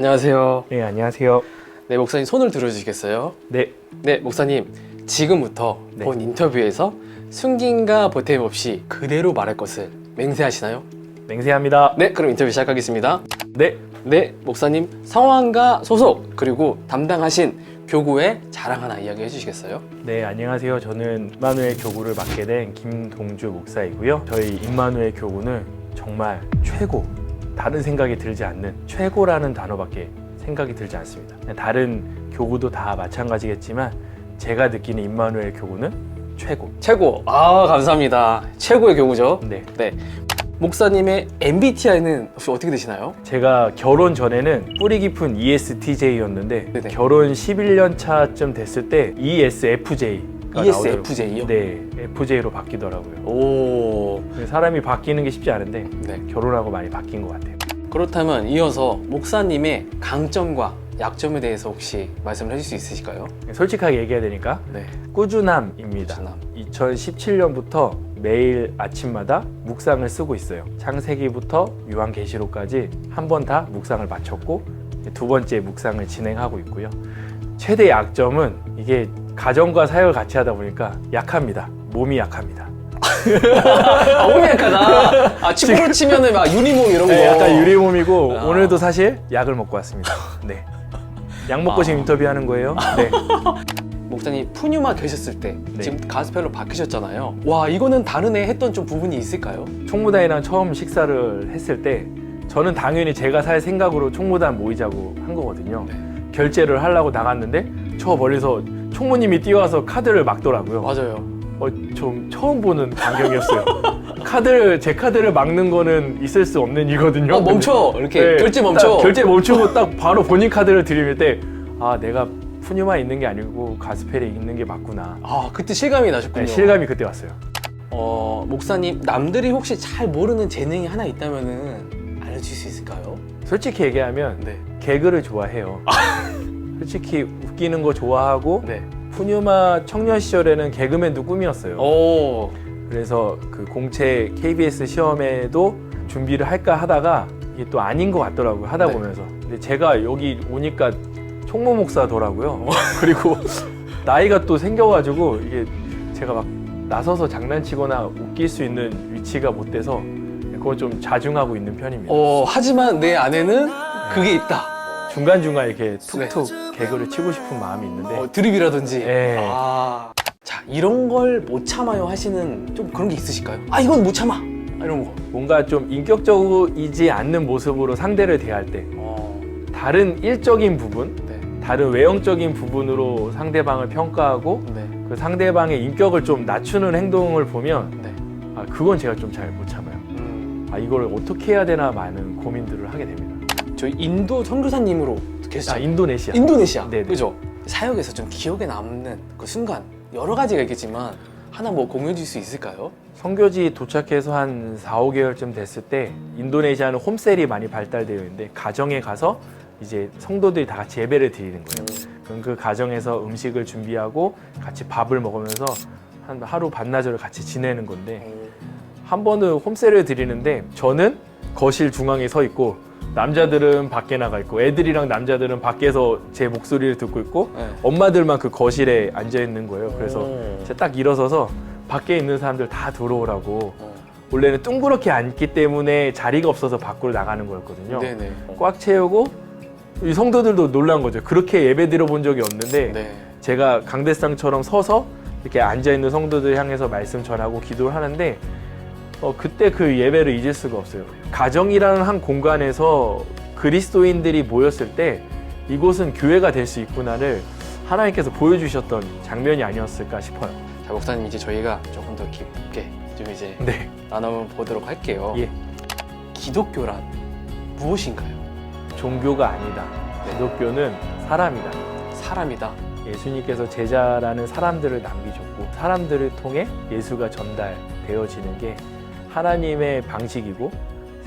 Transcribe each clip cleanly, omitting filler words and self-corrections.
안녕하세요. 네, 안녕하세요. 네, 목사님 손을 들어주시겠어요? 네, 네, 목사님 지금부터 네. 본 인터뷰에서 숨김과 보탬 없이 그대로 말할 것을 맹세하시나요? 맹세합니다. 네, 그럼 인터뷰 시작하겠습니다. 네, 네, 목사님 성함과 소속 그리고 담당하신 교구의 자랑 하나 이야기해 주시겠어요? 네, 안녕하세요. 저는 임마누엘 교구를 맡게 된 김동주 목사이고요. 저희 임마누엘 교구는 정말 최고, 다른 생각이 들지 않는 최고라는 단어밖에 생각이 들지 않습니다. 다른 교구도 다 마찬가지겠지만 제가 느끼는 임마누엘 교구는 최고. 최고. 아, 감사합니다. 최고의 교구죠. 네, 네. 목사님의 MBTI는 혹시 어떻게 되시나요? 제가 결혼 전에는 뿌리 깊은 ESTJ였는데 네네. 결혼 11년 차쯤 됐을 때 ESFJ가 ESFJ요? 네, FJ로 바뀌더라고요. 오. 사람이 바뀌는 게 쉽지 않은데 네. 결혼하고 많이 바뀐 것 같아요. 그렇다면 이어서 목사님의 강점과 약점에 대해서 혹시 말씀을 해줄 수 있으실까요? 솔직하게 얘기해야 되니까 네. 꾸준함입니다. 꾸준함. 2017년부터 매일 아침마다 묵상을 쓰고 있어요. 창세기부터 요한계시록까지 한 번 다 묵상을 마쳤고 두 번째 묵상을 진행하고 있고요. 최대 약점은 이게 가정과 사역을 같이 하다 보니까 약합니다. 몸이 약합니다. 아, 몸이 약하다. 아, 축구로 치면은 막 유리몸 이런 거. 네, 약간 유리몸이고 아. 오늘도 사실 약을 먹고 왔습니다. 네. 약 먹고 지금 인터뷰하는 거예요. 네. 목사님 푸뉴마 계셨을 때 네. 지금 가스펠로 바뀌셨잖아요. 와, 이거는 다르네 했던 좀 부분이 있을까요? 총무단이랑 처음 식사를 했을 때 저는 당연히 제가 살 생각으로 총무단 모이자고 한 거거든요. 네. 결제를 하려고 나갔는데 저 멀리서 총무님이 뛰어와서 카드를 막더라고요. 맞아요. 좀 처음 보는 광경이었어요. 제 카드를 막는 거는 있을 수 없는 일이거든요. 멈춰! 이렇게 네, 결제 멈춰! 딱 결제 멈추고 딱 바로 본인 카드를 들이밀 때 아, 내가 푸뉴마 있는 게 아니고 가스펠에 있는 게 맞구나. 아, 그때 실감이 나셨군요. 네, 실감이 그때 왔어요. 목사님, 남들이 혹시 잘 모르는 재능이 하나 있다면은 알려줄 수 있을까요? 솔직히 얘기하면 네. 개그를 좋아해요. 솔직히 웃기는 거 좋아하고 네. 푸뉴마 청년 시절에는 개그맨도 꿈이었어요. 오. 그래서 그 공채 KBS 시험에도 준비를 할까 하다가 이게 또 아닌 것 같더라고요. 하다 네. 보면서. 근데 제가 여기 오니까 총무 목사더라고요. 그리고 나이가 또 생겨가지고 이게 제가 막 나서서 장난치거나 웃길 수 있는 위치가 못 돼서 그건 좀 자중하고 있는 편입니다. 하지만 내 안에는 그게 있다. 중간중간 이렇게 툭툭 개그를 치고 싶은 마음이 있는데 드립이라든지. 네. 자, 이런 걸 못 참아요 하시는 좀 그런 게 있으실까요? 아, 이건 못 참아. 이런 거. 뭔가 좀 인격적이지 않는 모습으로 상대를 대할 때 다른 일적인 부분, 네. 다른 외형적인 부분으로 상대방을 평가하고 네. 그 상대방의 인격을 좀 낮추는 행동을 보면 네. 그건 제가 좀 잘 못 참아요. 이걸 어떻게 해야 되나 많은 고민들을 하게 됩니다. 저희 인도 선교사님으로 계시죠? 인도네시아. 인도네시아. 네네. 그죠? 사역에서 좀 기억에 남는 그 순간 여러 가지가 있겠지만 하나 뭐 공유해 줄 수 있을까요? 선교지 도착해서 한 4, 5개월쯤 됐을 때 인도네시아는 홈셀이 많이 발달되어 있는데 가정에 가서 이제 성도들이 다 같이 예배를 드리는 거예요. 그럼 그 가정에서 음식을 준비하고 같이 밥을 먹으면서 한 하루 반나절을 같이 지내는 건데 한 번은 홈셀을 드리는데 저는 거실 중앙에 서 있고 남자들은 밖에 나가 있고 애들이랑 남자들은 밖에서 제 목소리를 듣고 있고 네. 엄마들만 그 거실에 앉아 있는 거예요. 그래서 제가 딱 일어서서 밖에 있는 사람들 다 들어오라고 원래는 둥그렇게 앉기 때문에 자리가 없어서 밖으로 나가는 거였거든요. 네네. 꽉 채우고 이 성도들도 놀란 거죠. 그렇게 예배 드려본 적이 없는데 네. 제가 강대상처럼 서서 이렇게 앉아있는 성도들 향해서 말씀 전하고 기도를 하는데 그때 그 예배를 잊을 수가 없어요. 가정이라는 한 공간에서 그리스도인들이 모였을 때 이곳은 교회가 될 수 있구나를 하나님께서 보여주셨던 장면이 아니었을까 싶어요. 자, 목사님 이제 저희가 조금 더 깊게 좀 이제 네. 나눠보도록 할게요. 예. 기독교란 무엇인가요? 종교가 아니다. 네. 기독교는 사람이다. 사람이다. 예수님께서 제자라는 사람들을 남기셨고 사람들을 통해 예수가 전달되어지는 게 하나님의 방식이고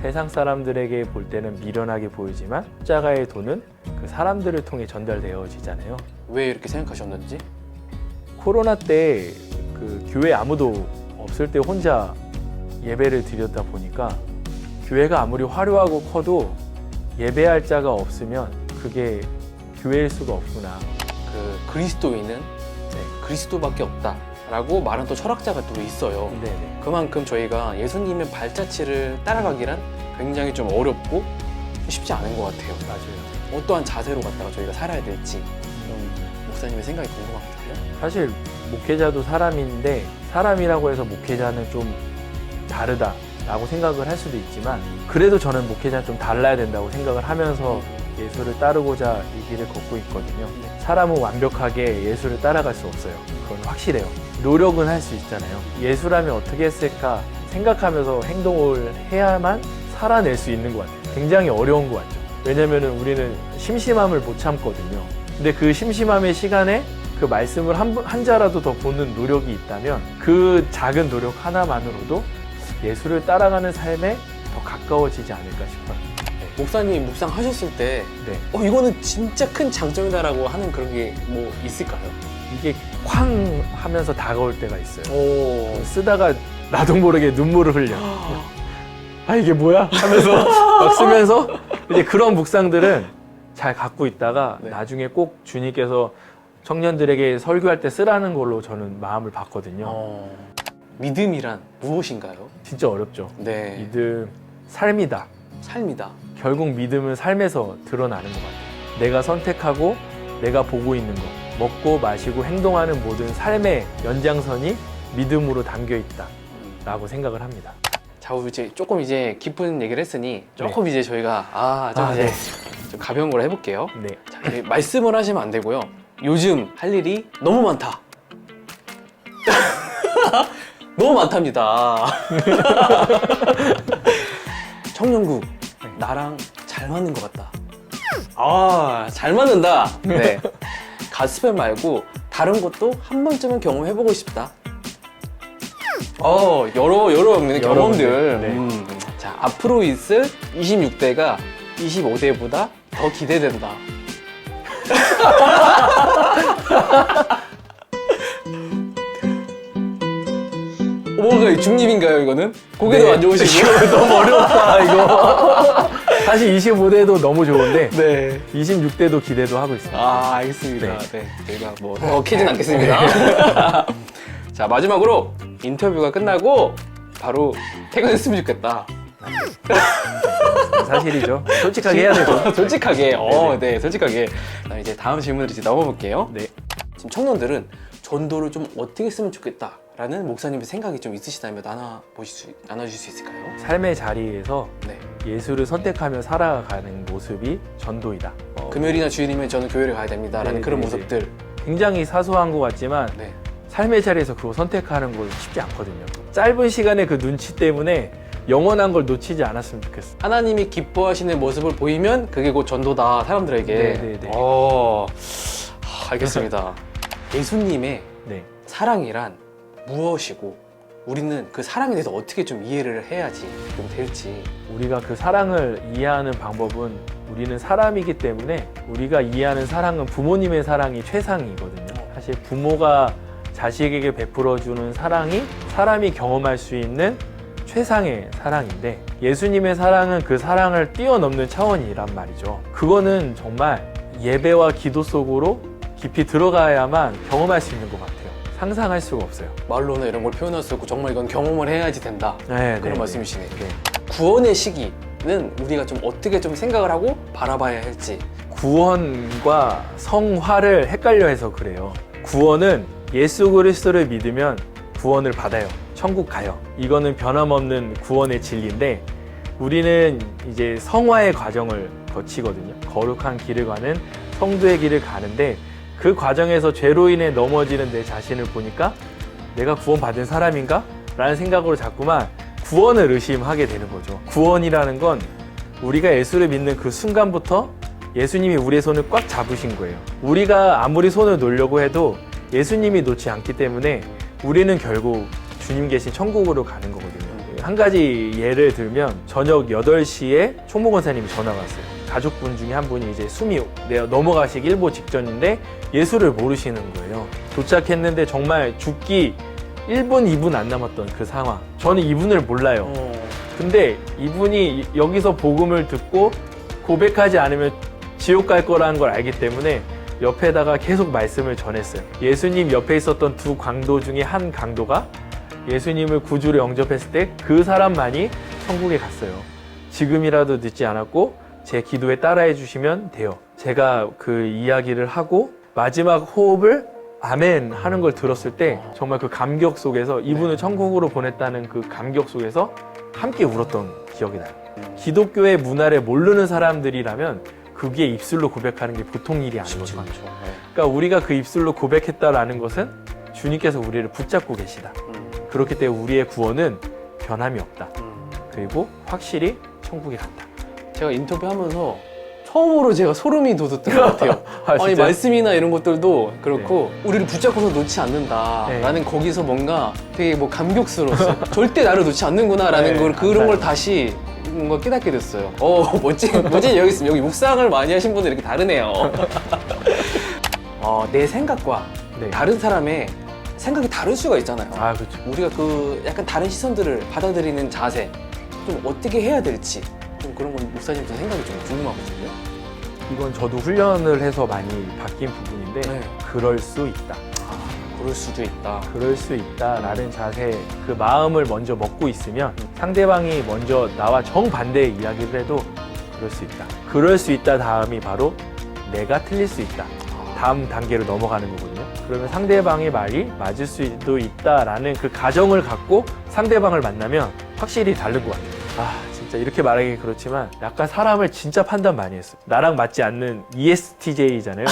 세상 사람들에게 볼 때는 미련하게 보이지만 십자가의 도는 그 사람들을 통해 전달되어지잖아요. 왜 이렇게 생각하셨는지? 코로나 때 그 교회 아무도 없을 때 혼자 예배를 드렸다 보니까 교회가 아무리 화려하고 커도 예배할 자가 없으면 그게 교회일 수가 없구나. 그 그리스도인은 그리스도밖에 없다라고 말한 또 철학자가 또 있어요. 네네. 그만큼 저희가 예수님의 발자취를 따라가기란 굉장히 좀 어렵고 쉽지 않은 것 같아요. 맞아요. 어떠한 자세로 갖다가 저희가 살아야 될지 목사님의 생각이 궁금합니다. 사실 목회자도 사람인데 사람이라고 해서 목회자는 좀 다르다라고 생각을 할 수도 있지만 그래도 저는 목회자는 좀 달라야 된다고 생각을 하면서 예수를 따르고자 이 길을 걷고 있거든요. 사람은 완벽하게 예수를 따라갈 수 없어요. 그건 확실해요. 노력은 할 수 있잖아요. 예수라면 어떻게 했을까 생각하면서 행동을 해야만 살아낼 수 있는 것 같아요. 굉장히 어려운 것 같죠. 왜냐면 우리는 심심함을 못 참거든요. 근데 그 심심함의 시간에 그 말씀을 한 자라도 더 보는 노력이 있다면 그 작은 노력 하나만으로도 예수를 따라가는 삶에 더 가까워지지 않을까 싶어요. 목사님이 묵상하셨을 때 네. 이거는 진짜 큰 장점이다라고 하는 그런 게 뭐 있을까요? 이게 쾅 하면서 다가올 때가 있어요. 오. 쓰다가 나도 모르게 눈물을 흘려. 아 이게 뭐야? 하면서 막 쓰면서 이제 그런 묵상들은 잘 갖고 있다가 네. 나중에 꼭 주님께서 청년들에게 설교할 때 쓰라는 걸로 저는 마음을 받거든요. 믿음이란 무엇인가요? 진짜 어렵죠. 네. 믿음, 삶이다. 삶이다. 결국 믿음은 삶에서 드러나는 것 같아요. 내가 선택하고 내가 보고 있는 것, 먹고 마시고 행동하는 모든 삶의 연장선이 믿음으로 담겨 있다라고 생각을 합니다. 자, 이제 조금 이제 깊은 얘기를 했으니 조금 이제 저희가 이제 네. 좀 가벼운 걸 해볼게요. 네. 자, 이제 말씀을 하시면 안 되고요. 요즘 할 일이 너무 많다. 너무 많답니다. 청년국 나랑 잘 맞는 것 같다. 잘 맞는다. 네. 가스펠 말고 다른 것도 한 번쯤은 경험해보고 싶다. 여러 경험들. 네. 자, 앞으로 있을 26대가 25대보다 더 기대된다. 뭐가 중립인가요, 이거는? 고개도 네. 안 좋으시고. 너무 어렵다 이거. 사실 25대도 너무 좋은데 네. 26대도 기대도 하고 있습니다. 알겠습니다. 네. 저희가 뭐 더 캐진 않겠습니다. 자, 마지막으로 인터뷰가 끝나고 바로 퇴근했으면 좋겠다. 사실이죠. 솔직하게 해야 되죠. 솔직하게. 네네. 네, 솔직하게. 그다음 이제 다음 질문을 이제 넘어볼게요. 네. 지금 청년들은 전도를 좀 어떻게 했으면 좋겠다라는 목사님의 생각이 좀 있으시다면 나눠주실 수 있을까요? 삶의 자리에서 네. 예수를 선택하며 살아가는 모습이 전도이다. 금요일이나 주일이면 저는 교회를 가야 됩니다라는 네, 그런 네, 모습들. 굉장히 사소한 것 같지만 네. 삶의 자리에서 그거 선택하는 건 쉽지 않거든요. 짧은 시간에 그 눈치 때문에 영원한 걸 놓치지 않았으면 좋겠어. 하나님이 기뻐하시는 모습을 보이면 그게 곧 전도다, 사람들에게. 네네네. 알겠습니다. 예수님의 네. 사랑이란 무엇이고 우리는 그 사랑에 대해서 어떻게 좀 이해를 해야지 좀 될지. 우리가 그 사랑을 이해하는 방법은 우리는 사람이기 때문에 우리가 이해하는 사랑은 부모님의 사랑이 최상이거든요. 사실 부모가 자식에게 베풀어주는 사랑이 사람이 경험할 수 있는 최상의 사랑인데 예수님의 사랑은 그 사랑을 뛰어넘는 차원이란 말이죠. 그거는 정말 예배와 기도 속으로 깊이 들어가야만 경험할 수 있는 것 같아요. 상상할 수가 없어요. 말로는 이런 걸 표현할 수 없고 정말 이건 경험을 해야지 된다. 네, 그런 네, 말씀이시네요. 네. 구원의 시기는 우리가 좀 어떻게 좀 생각을 하고 바라봐야 할지. 구원과 성화를 헷갈려 해서 그래요. 구원은 예수 그리스도를 믿으면 구원을 받아요. 천국 가요. 이거는 변함없는 구원의 진리인데 우리는 이제 성화의 과정을 거치거든요. 거룩한 길을 가는 성도의 길을 가는데 그 과정에서 죄로 인해 넘어지는 내 자신을 보니까 내가 구원받은 사람인가? 라는 생각으로 자꾸만 구원을 의심하게 되는 거죠. 구원이라는 건 우리가 예수를 믿는 그 순간부터 예수님이 우리의 손을 꽉 잡으신 거예요. 우리가 아무리 손을 놓으려고 해도 예수님이 놓지 않기 때문에 우리는 결국 주님 계신 천국으로 가는 거거든요. 한 가지 예를 들면 저녁 8시에 총무권사님이 전화가 왔어요. 가족분 중에 한 분이 이제 숨이 넘어가시기 일보 직전인데 예수를 모르시는 거예요. 도착했는데 정말 죽기 1분, 2분 안 남았던 그 상황. 저는 이분을 몰라요. 근데 이분이 여기서 복음을 듣고 고백하지 않으면 지옥 갈 거라는 걸 알기 때문에 옆에다가 계속 말씀을 전했어요. 예수님 옆에 있었던 두 강도 중에 한 강도가 예수님을 구주로 영접했을 때 그 사람만이 천국에 갔어요. 지금이라도 늦지 않았고 제 기도에 따라해 주시면 돼요. 제가 그 이야기를 하고 마지막 호흡을 아멘 하는 걸 들었을 때 정말 그 감격 속에서 이분을 천국으로 보냈다는 그 감격 속에서 함께 울었던 기억이 나요. 기독교의 문화를 모르는 사람들이라면 그게 입술로 고백하는 게 보통 일이 아니거든요. 그러니까 우리가 그 입술로 고백했다라는 것은 주님께서 우리를 붙잡고 계시다. 그렇기 때문에 우리의 구원은 변함이 없다. 그리고 확실히 천국에 간다. 제가 인터뷰하면서 처음으로 제가 소름이 돋았던 것 같아요. 아니 진짜요? 말씀이나 이런 것들도 그렇고 우리를 붙잡고서 놓지 않는다라는 네. 거기서 뭔가 되게 뭐 감격스러웠어요. 절대 나를 놓지 않는구나라는 네, 걸 그런 걸 감사합니다. 다시 뭔가 깨닫게 됐어요. 멋진 여기 있습니다. 여기 묵상을 많이 하신 분들 이렇게 다르네요. 내 생각과 네. 다른 사람의 생각이 다를 수가 있잖아요. 아, 그렇죠. 우리가 그 약간 다른 시선들을 받아들이는 자세 좀 어떻게 해야 될지 좀 그런 건 목사님 좀 생각이 좀 궁금하거든요. 이건 저도 훈련을 해서 많이 바뀐 부분인데 네. 그럴 수 있다. 그럴 수도 있다. 그럴 수 있다라는 자세, 그 마음을 먼저 먹고 있으면 상대방이 먼저 나와 정반대의 이야기를 해도 그럴 수 있다. 그럴 수 있다 다음이 바로 내가 틀릴 수 있다. 다음 단계로 넘어가는 거거든요. 그러면 상대방의 말이 맞을 수도 있다라는 그 가정을 갖고 상대방을 만나면 확실히 다른 것 같아요. 진짜 이렇게 말하기 그렇지만 약간 사람을 진짜 판단 많이 했어. 나랑 맞지 않는 ESTJ잖아요.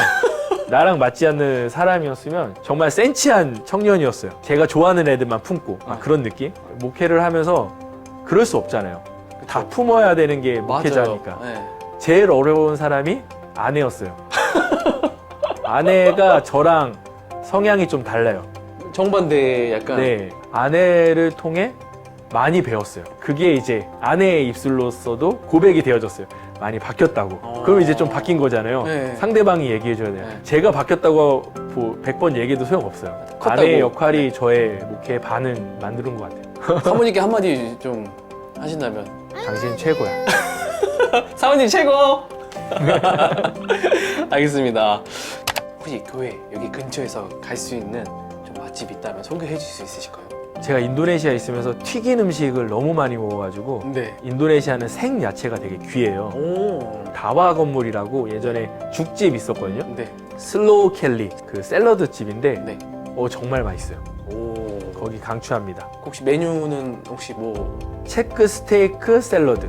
나랑 맞지 않는 사람이었으면 정말 센치한 청년이었어요. 제가 좋아하는 애들만 품고 그런 느낌? 목회를 하면서 그럴 수 없잖아요. 다 품어야 되는 게 목회자니까. 네. 제일 어려운 사람이 아내였어요. 아내가 저랑 성향이 좀 달라요. 정반대 약간 네, 아내를 통해 많이 배웠어요. 그게 이제 아내의 입술로서도 고백이 되어졌어요. 많이 바뀌었다고. 그럼 이제 좀 바뀐 거잖아요. 네. 상대방이 얘기해줘야 돼요. 네. 제가 바뀌었다고 100번 얘기해도 소용없어요. 컸다고. 아내의 역할이 저의 목회의 반은 만드는 것 같아요. 사모님께 한마디 좀 하신다면 당신 최고야. 사모님 최고! 알겠습니다. 혹시 교회 여기 근처에서 갈 수 있는 좀 맛집 있다면 소개해 줄 수 있으실까요? 제가 인도네시아에 있으면서 튀긴 음식을 너무 많이 먹어가지고 네. 인도네시아는 생 야채가 되게 귀해요. 오. 다와 건물이라고 예전에 죽집 있었거든요. 네. 슬로우 켈리 그 샐러드 집인데 네. 정말 맛있어요. 오. 거기 강추합니다. 혹시 메뉴는 혹시 뭐 체크 스테이크 샐러드.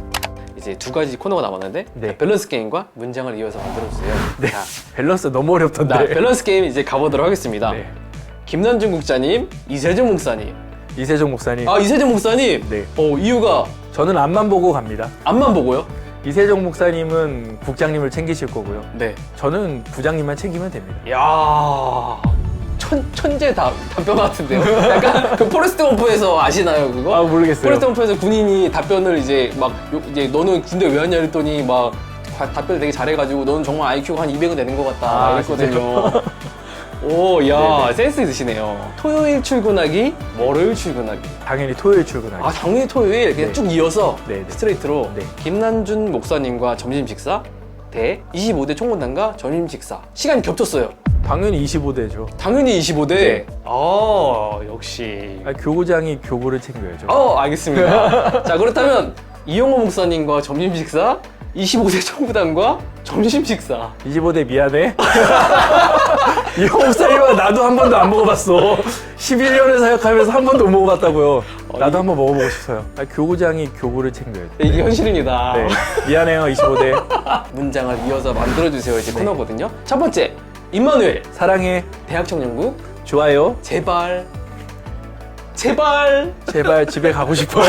이제 두 가지 코너가 남았는데 네. 밸런스 게임과 문장을 이어서 만들어주세요. 네. 자, 밸런스 너무 어렵던데. 나 밸런스 게임 이제 가보도록 하겠습니다. 네. 김남준 국장님, 이세종 목사님. 이세종 목사님. 이세종 목사님. 네. 이유가 저는 앞만 보고 갑니다. 앞만 보고요? 이세종 목사님은 국장님을 챙기실 거고요. 네. 저는 부장님만 챙기면 됩니다. 야 천재 답변 같은데요? 약간 그 포레스트 검프에서 아시나요 그거? 모르겠어요. 포레스트 검프에서 군인이 답변을 이제 막 이제 너는 군대 왜 왔냐 했더니 막 답변을 되게 잘해가지고 너는 정말 IQ가 한 200은 되는 것 같다 이랬거든요. 오, 야 네네. 센스 있으시네요. 토요일 출근하기, 월요일 출근하기. 당연히 토요일 출근하기. 당연히 토요일 그냥 네. 쭉 이어서 네, 네. 스트레이트로 네. 김남준 목사님과 점심 식사 대 25대 총무단과 점심 식사. 시간이 겹쳤어요. 당연히 25대죠. 당연히 25대. 네. 역시. 교구장이 교구를 챙겨야죠. 알겠습니다. 자, 그렇다면 이용호 목사님과 점심 식사, 25대 총무단과 점심 식사. 25대 미안해. 이호 목사님은 나도 한 번도 안 먹어봤어. 11년을 사역하면서 한 번도 못 먹어봤다고요. 나도 한번 먹어보고 싶어요. 교구장이 교구를 챙겨야 돼. 이게 현실입니다. 네. 미안해요, 25대. 문장을 이어서 만들어주세요. 이제 코너거든요. 첫 번째, 임마누엘. 사랑해. 대학청년국. 좋아요. 제발. 제발 집에 가고 싶어요.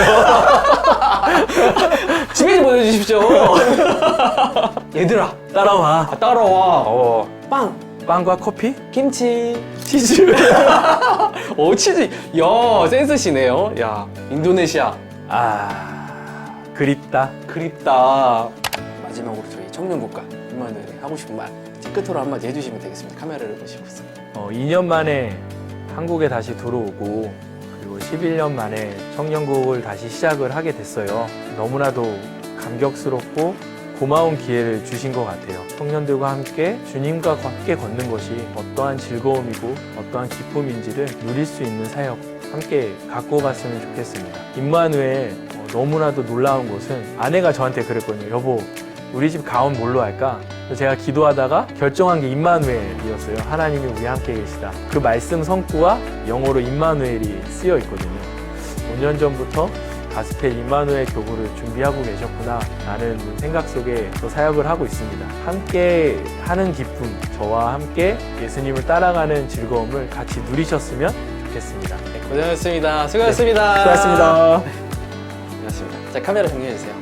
집에 좀 보내주십시오. 얘들아, 따라와. 따라와. 빵, 빵과 커피? 김치, 치즈. 치즈. 야, 센스시네요. 야, 인도네시아. 그립다. 그립다. 마지막으로 저희 청년국가 임마누엘이 하고 싶은 말 이제 끝으로 한마디 해주시면 되겠습니다. 카메라를 보시고서. 2년 만에 한국에 다시 들어오고 그리고 11년 만에 청년국을 다시 시작을 하게 됐어요. 너무나도 감격스럽고 고마운 기회를 주신 것 같아요. 청년들과 함께 주님과 함께 걷는 것이 어떠한 즐거움이고 어떠한 기쁨인지를 누릴 수 있는 사역 함께 갖고 갔으면 좋겠습니다. 임마누엘 너무나도 놀라운 것은 아내가 저한테 그랬거든요. 여보, 우리 집 가온 뭘로 할까? 그래서 제가 기도하다가 결정한 게 임마누엘이었어요. 하나님이 우리 함께 계시다. 그 말씀 성구와 영어로 임마누엘이 쓰여 있거든요. 5년 전부터 가스펠 임마누엘 교구를 준비하고 계셨구나 라는 생각 속에 또 사역을 하고 있습니다. 함께 하는 기쁨, 저와 함께 예수님을 따라가는 즐거움을 같이 누리셨으면 좋겠습니다. 고생하셨습니다. 수고하셨습니다. 수고하셨습니다. 고생하셨습니다. 자, 카메라 정리해 주세요.